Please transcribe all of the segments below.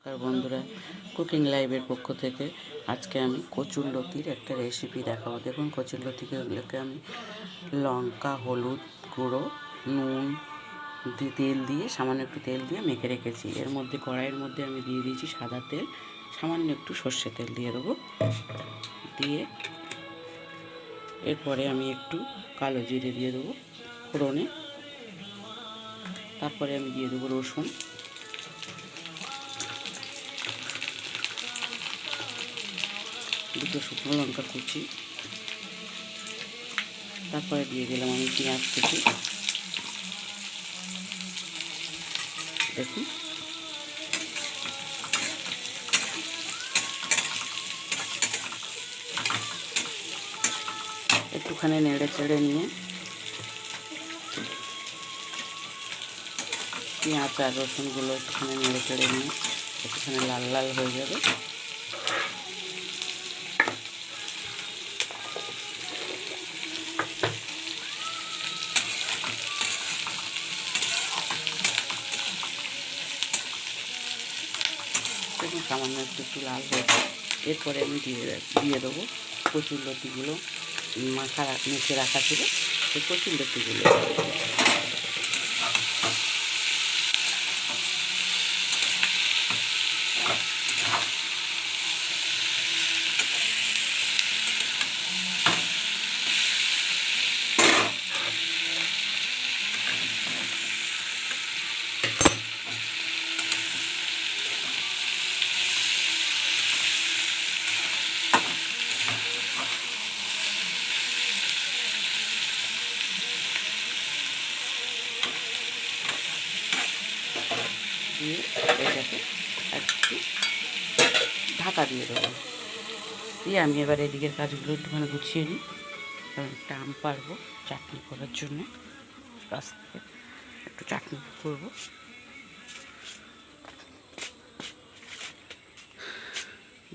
আর বন্ধুরা, কুকিং লাইভের পক্ষ থেকে আজকে আমি কচুরলতির একটা রেসিপি দেখাবো। দেখুন, কচুরলতিগুলোকে আমি লঙ্কা, হলুদ গুঁড়ো, নুন তেল দিয়ে, সামান্য একটু তেল দিয়ে মেখে রেখেছি। এর মধ্যে কড়াইয়ের মধ্যে আমি দিয়ে দিয়েছি সাদা তেল, সামান্য একটু সর্ষে তেল দিয়ে দেবো। দিয়ে এরপরে আমি একটু কালো জিরে দিয়ে দেবো ফোড়নে। তারপরে আমি দিয়ে দেবো রসুন, দুটো শুকনো লঙ্কা কুচি, তারপরে দিয়ে দিলাম আমি পেঁয়াজ কুচি। দেখুন, একটুখানি নেড়ে চেড়ে নিয়ে পেঁয়াজ আর রসুনগুলো একটুখানি নেড়ে চেড়ে নিয়ে একটুখানি লাল লাল হয়ে যাবে। দেখুন, সামান্য একটু লাল হয়েছে। এরপরে আমি দিয়ে দেবো কচুরলতিগুলো মেখে রাখা ছিল, সেই কচুরলতিগুলো দিয়ে এটাকে একটু ঢাকা দিয়ে দেবো। দিয়ে আমি এবার এদিকের কাজগুলো একটুখানি গুছিয়ে নিই, কারণ একটা আম পারবো চাটনি করার জন্যে। গাছ থেকে একটু চাটনি করবো।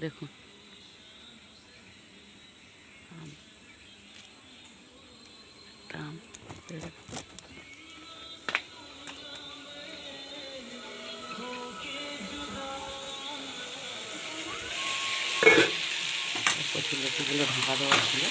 দেখুন, আম কচুরলতিগুলো ঢাকা দেওয়া ছিল।